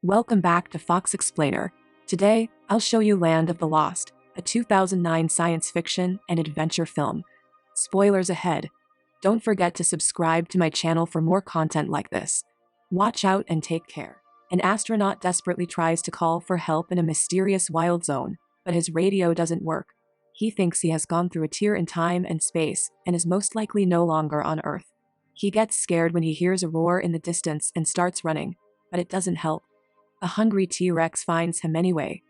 Welcome back to Fox Explainer. Today, I'll show you Land of the Lost, a 2009 science fiction and adventure film. Spoilers ahead. Don't forget to subscribe to my channel for more content like this. Watch out and take care. An astronaut desperately tries to call for help in a mysterious wild zone, but his radio doesn't work. He thinks he has gone through a tear in time and space and is most likely no longer on Earth. He gets scared when he hears a roar in the distance and starts running, but it doesn't help. A hungry T-Rex finds him anyway.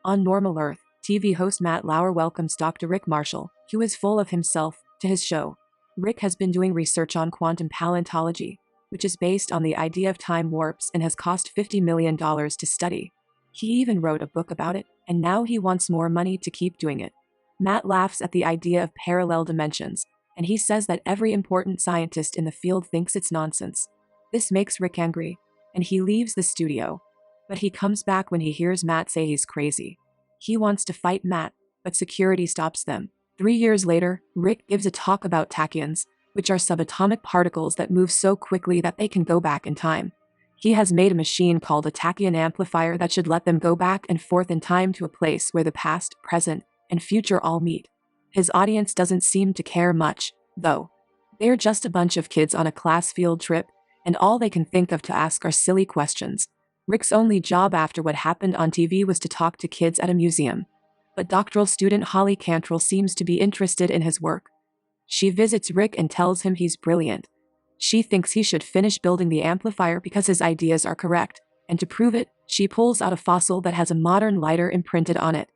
On normal Earth, TV host Matt Lauer welcomes Dr. Rick Marshall, who is full of himself, to his show. Rick has been doing research on quantum paleontology, which is based on the idea of time warps and has cost $50 million to study. He even wrote a book about it, and now he wants more money to keep doing it. Matt laughs at the idea of parallel dimensions, and he says that every important scientist in the field thinks it's nonsense. This makes Rick angry, and he leaves the studio. But he comes back when he hears Matt say he's crazy. He wants to fight Matt, but security stops them. 3 years later, Rick gives a talk about tachyons, which are subatomic particles that move so quickly that they can go back in time. He has made a machine called a tachyon amplifier that should let them go back and forth in time to a place where the past, present, and future all meet. His audience doesn't seem to care much, though. They're just a bunch of kids on a class field trip, and all they can think of to ask are silly questions. Rick's only job after what happened on TV was to talk to kids at a museum. But doctoral student Holly Cantrell seems to be interested in his work. She visits Rick and tells him he's brilliant. She thinks he should finish building the amplifier because his ideas are correct, and to prove it, she pulls out a fossil that has a modern lighter imprinted on it.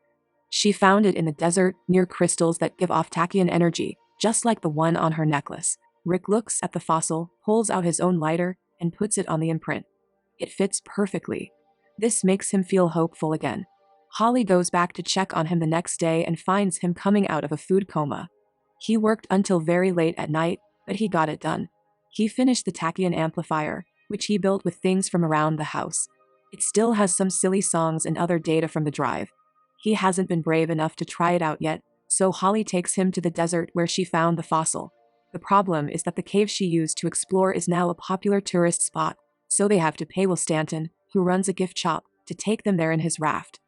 She found it in the desert near crystals that give off tachyon energy, just like the one on her necklace. Rick looks at the fossil, pulls out his own lighter, and puts it on the imprint. It fits perfectly. This makes him feel hopeful again. Holly goes back to check on him the next day and finds him coming out of a food coma. He worked until very late at night, but he got it done. He finished the tachyon amplifier, which he built with things from around the house. It still has some silly songs and other data from the drive. He hasn't been brave enough to try it out yet, so Holly takes him to the desert where she found the fossil. The problem is that the cave she used to explore is now a popular tourist spot, so they have to pay Will Stanton, who runs a gift shop, to take them there in his raft.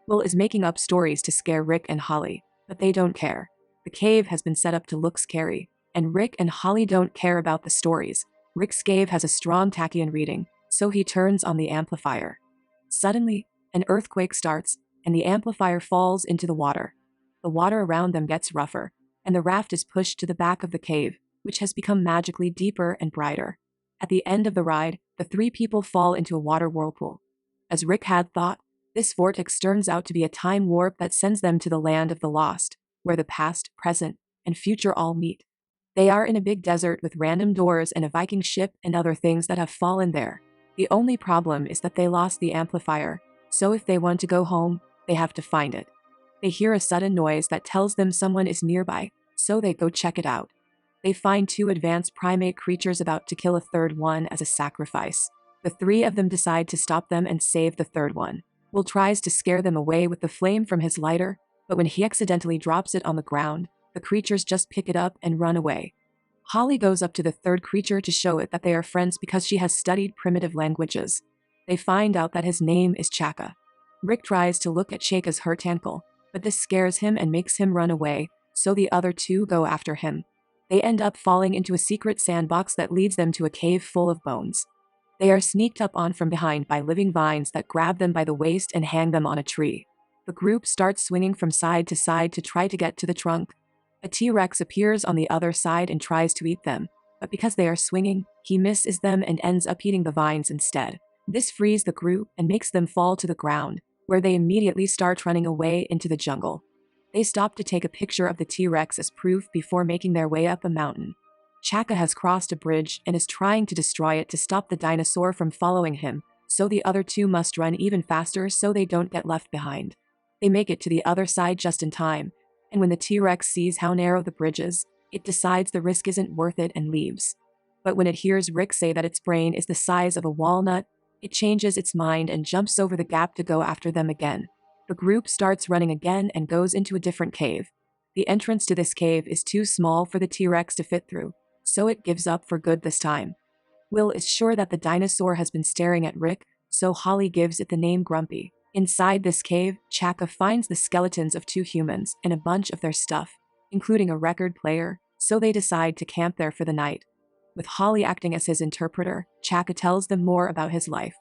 Will is making up stories to scare Rick and Holly, but they don't care. The cave has been set up to look scary, and Rick and Holly don't care about the stories. Rick's cave has a strong tachyon reading, so he turns on the amplifier. Suddenly, an earthquake starts, and the amplifier falls into the water. The water around them gets rougher, and the raft is pushed to the back of the cave, which has become magically deeper and brighter. At the end of the ride, the three people fall into a water whirlpool. As Rick had thought, this vortex turns out to be a time warp that sends them to the Land of the Lost, where the past, present, and future all meet. They are in a big desert with random doors and a Viking ship and other things that have fallen there. The only problem is that they lost the amplifier, so if they want to go home, they have to find it. They hear a sudden noise that tells them someone is nearby, so they go check it out. They find two advanced primate creatures about to kill a third one as a sacrifice. The three of them decide to stop them and save the third one. Will tries to scare them away with the flame from his lighter, but when he accidentally drops it on the ground, the creatures just pick it up and run away. Holly goes up to the third creature to show it that they are friends because she has studied primitive languages. They find out that his name is Chaka. Rick tries to look at Chaka's hurt ankle, but this scares him and makes him run away, so the other two go after him. They end up falling into a secret sandbox that leads them to a cave full of bones. They are sneaked up on from behind by living vines that grab them by the waist and hang them on a tree. The group starts swinging from side to try to get to the trunk. A T-Rex appears on the other side and tries to eat them, but because they are swinging, he misses them and ends up eating the vines instead. This frees the group and makes them fall to the ground, where they immediately start running away into the jungle. They stop to take a picture of the T-Rex as proof before making their way up a mountain. Chaka has crossed a bridge and is trying to destroy it to stop the dinosaur from following him, so the other two must run even faster so they don't get left behind. They make it to the other side just in time, and when the T-Rex sees how narrow the bridge is, it decides the risk isn't worth it and leaves. But when it hears Rick say that its brain is the size of a walnut, it changes its mind and jumps over the gap to go after them again. The group starts running again and goes into a different cave. The entrance to this cave is too small for the T-Rex to fit through, so it gives up for good this time. Will is sure that the dinosaur has been staring at Rick, so Holly gives it the name Grumpy. Inside this cave, Chaka finds the skeletons of two humans and a bunch of their stuff, including a record player, so they decide to camp there for the night. With Holly acting as his interpreter, Chaka tells them more about his life.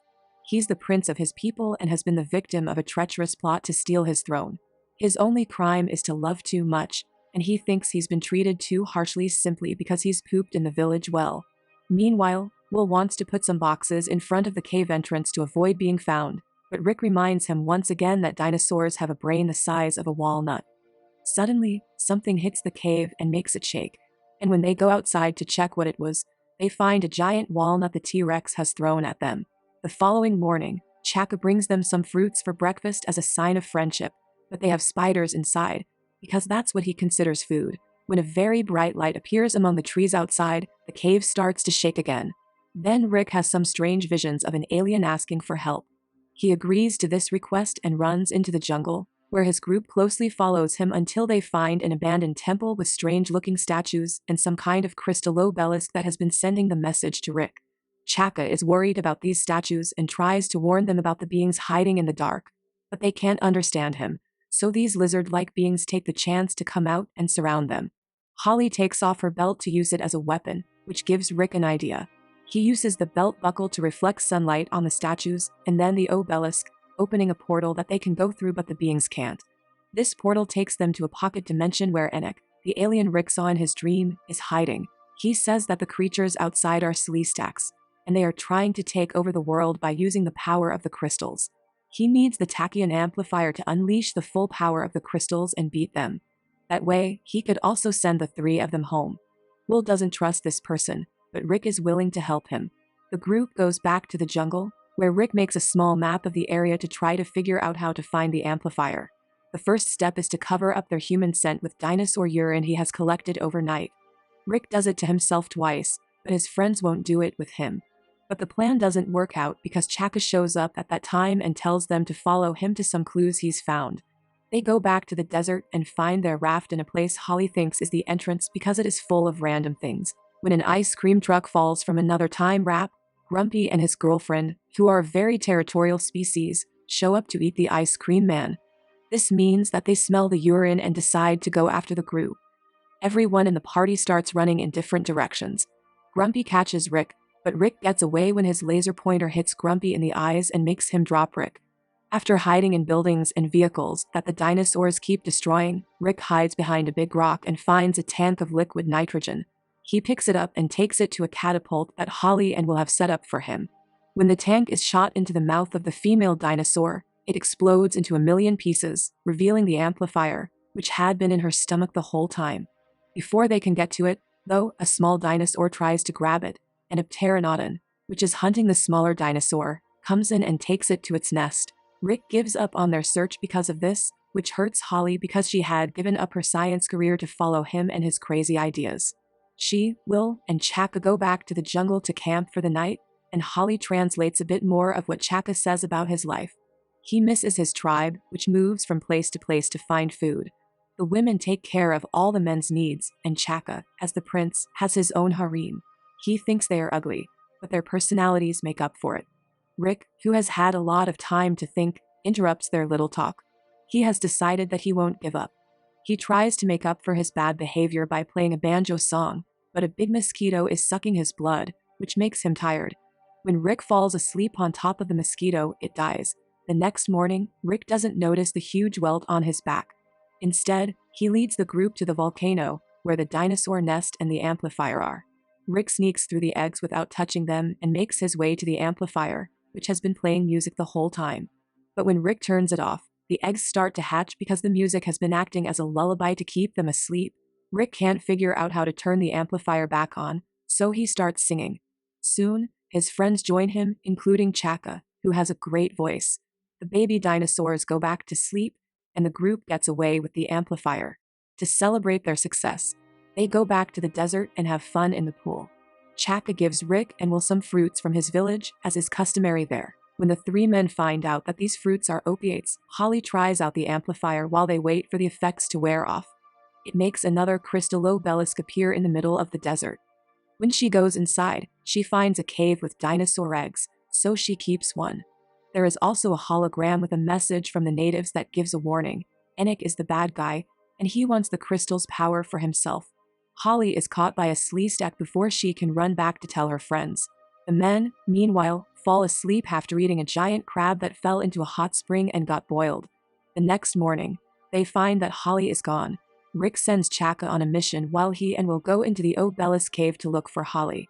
He's the prince of his people and has been the victim of a treacherous plot to steal his throne. His only crime is to love too much, and he thinks he's been treated too harshly simply because he's pooped in the village well. Meanwhile, Will wants to put some boxes in front of the cave entrance to avoid being found, but Rick reminds him once again that dinosaurs have a brain the size of a walnut. Suddenly, something hits the cave and makes it shake, and when they go outside to check what it was, they find a giant walnut the T-Rex has thrown at them. The following morning, Chaka brings them some fruits for breakfast as a sign of friendship, but they have spiders inside, because that's what he considers food. When a very bright light appears among the trees outside, the cave starts to shake again. Then Rick has some strange visions of an alien asking for help. He agrees to this request and runs into the jungle, where his group closely follows him until they find an abandoned temple with strange-looking statues and some kind of crystal obelisk that has been sending the message to Rick. Chaka is worried about these statues and tries to warn them about the beings hiding in the dark, but they can't understand him, so these lizard-like beings take the chance to come out and surround them. Holly takes off her belt to use it as a weapon, which gives Rick an idea. He uses the belt buckle to reflect sunlight on the statues and then the obelisk, opening a portal that they can go through but the beings can't. This portal takes them to a pocket dimension where Enoch, the alien Rick saw in his dream, is hiding. He says that the creatures outside are Celestax, and they are trying to take over the world by using the power of the crystals. He needs the Tachyon amplifier to unleash the full power of the crystals and beat them. That way, he could also send the three of them home. Will doesn't trust this person, but Rick is willing to help him. The group goes back to the jungle, where Rick makes a small map of the area to try to figure out how to find the amplifier. The first step is to cover up their human scent with dinosaur urine he has collected overnight. Rick does it to himself twice, but his friends won't do it with him. But the plan doesn't work out because Chaka shows up at that time and tells them to follow him to some clues he's found. They go back to the desert and find their raft in a place Holly thinks is the entrance because it is full of random things. When an ice cream truck falls from another time wrap, Grumpy and his girlfriend, who are a very territorial species, show up to eat the ice cream man. This means that they smell the urine and decide to go after the group. Everyone in the party starts running in different directions. Grumpy catches Rick, but Rick gets away when his laser pointer hits Grumpy in the eyes and makes him drop Rick. After hiding in buildings and vehicles that the dinosaurs keep destroying, Rick hides behind a big rock and finds a tank of liquid nitrogen. He picks it up and takes it to a catapult that Holly and Will have set up for him. When the tank is shot into the mouth of the female dinosaur, it explodes into a million pieces, revealing the amplifier, which had been in her stomach the whole time. Before they can get to it, though, a small dinosaur tries to grab it, and a pteranodon, which is hunting the smaller dinosaur, comes in and takes it to its nest. Rick gives up on their search because of this, which hurts Holly because she had given up her science career to follow him and his crazy ideas. She, Will, and Chaka go back to the jungle to camp for the night, and Holly translates a bit more of what Chaka says about his life. He misses his tribe, which moves from place to find food. The women take care of all the men's needs, and Chaka, as the prince, has his own harem. He thinks they are ugly, but their personalities make up for it. Rick, who has had a lot of time to think, interrupts their little talk. He has decided that he won't give up. He tries to make up for his bad behavior by playing a banjo song, but a big mosquito is sucking his blood, which makes him tired. When Rick falls asleep on top of the mosquito, it dies. The next morning, Rick doesn't notice the huge welt on his back. Instead, he leads the group to the volcano, where the dinosaur nest and the amplifier are. Rick sneaks through the eggs without touching them and makes his way to the amplifier, which has been playing music the whole time. But when Rick turns it off, the eggs start to hatch because the music has been acting as a lullaby to keep them asleep. Rick can't figure out how to turn the amplifier back on, so he starts singing. Soon, his friends join him, including Chaka, who has a great voice. The baby dinosaurs go back to sleep, and the group gets away with the amplifier. To celebrate their success, they go back to the desert and have fun in the pool. Chaka gives Rick and Will some fruits from his village, as is customary there. When the three men find out that these fruits are opiates, Holly tries out the amplifier while they wait for the effects to wear off. It makes another crystal obelisk appear in the middle of the desert. When she goes inside, she finds a cave with dinosaur eggs, so she keeps one. There is also a hologram with a message from the natives that gives a warning. Enoch is the bad guy, and he wants the crystal's power for himself. Holly is caught by a Sleestak before she can run back to tell her friends. The men, meanwhile, fall asleep after eating a giant crab that fell into a hot spring and got boiled. The next morning, they find that Holly is gone. Rick sends Chaka on a mission while he and Will go into the Obelisk cave to look for Holly.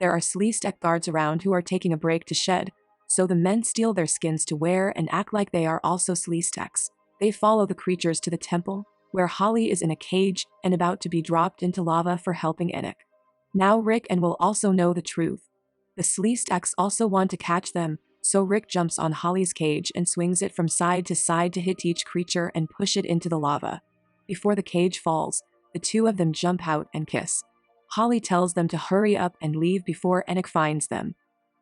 There are Sleestak guards around who are taking a break to shed, so the men steal their skins to wear and act like they are also Sleestaks. They follow the creatures to the temple, where Holly is in a cage and about to be dropped into lava for helping Enoch. Now Rick and Will also know the truth. The Sleestaks also want to catch them, so Rick jumps on Holly's cage and swings it from side to side to hit each creature and push it into the lava. Before the cage falls, the two of them jump out and kiss. Holly tells them to hurry up and leave before Enoch finds them.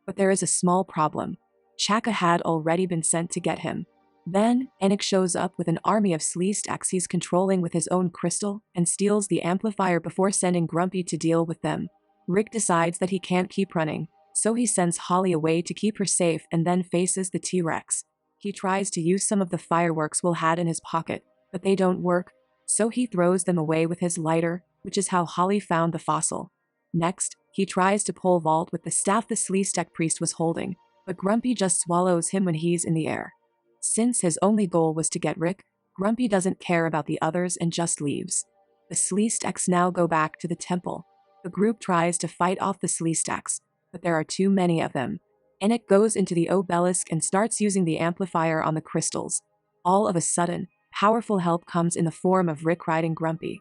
But there is a small problem. Chaka had already been sent to get him. Then, Enoch shows up with an army of Sleestaks he's controlling with his own crystal and steals the amplifier before sending Grumpy to deal with them. Rick decides that he can't keep running, so he sends Holly away to keep her safe and then faces the T-Rex. He tries to use some of the fireworks Will had in his pocket, but they don't work, so he throws them away with his lighter, which is how Holly found the fossil. Next, he tries to pole vault with the staff the Sleestak priest was holding, but Grumpy just swallows him when he's in the air. Since his only goal was to get Rick, Grumpy doesn't care about the others and just leaves. The Sleestaks now go back to the temple. The group tries to fight off the Sleestaks, but there are too many of them. Enoch goes into the obelisk and starts using the amplifier on the crystals. All of a sudden, powerful help comes in the form of Rick riding Grumpy.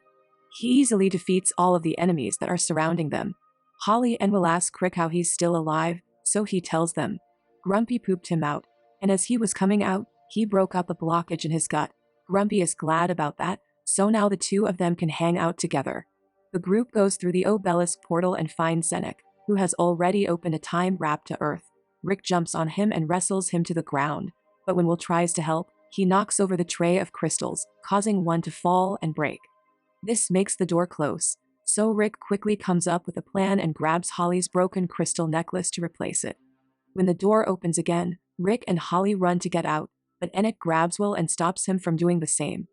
He easily defeats all of the enemies that are surrounding them. Holly and Will ask Rick how he's still alive, so he tells them. Grumpy pooped him out, and as he was coming out, he broke up a blockage in his gut. Grumpy is glad about that, so now the two of them can hang out together. The group goes through the obelisk portal and finds Enoch, who has already opened a time wrap to Earth. Rick jumps on him and wrestles him to the ground, but when Will tries to help, he knocks over the tray of crystals, causing one to fall and break. This makes the door close, so Rick quickly comes up with a plan and grabs Holly's broken crystal necklace to replace it. When the door opens again, Rick and Holly run to get out, but Enoch grabs Will and stops him from doing the same.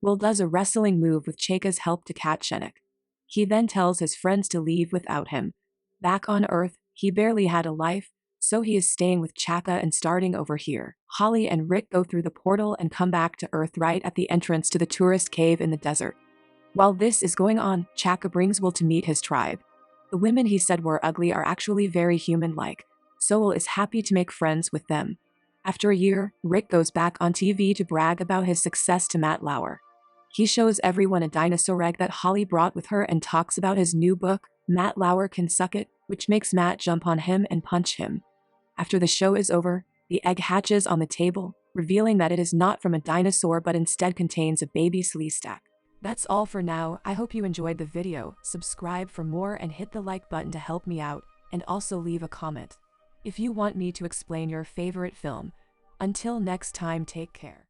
Will does a wrestling move with Chaka's help to catch Enoch. He then tells his friends to leave without him. Back on Earth, he barely had a life, so he is staying with Chaka and starting over here. Holly and Rick go through the portal and come back to Earth right at the entrance to the tourist cave in the desert. While this is going on, Chaka brings Will to meet his tribe. The women he said were ugly are actually very human-like, so Will is happy to make friends with them. After a year, Rick goes back on TV to brag about his success to Matt Lauer. He shows everyone a dinosaur egg that Holly brought with her and talks about his new book, Matt Lauer Can Suck It, which makes Matt jump on him and punch him. After the show is over, the egg hatches on the table, revealing that it is not from a dinosaur but instead contains a baby Sleestak. That's all for now. I hope you enjoyed the video. Subscribe for more and hit the like button to help me out, and also leave a comment if you want me to explain your favorite film. Until next time, take care.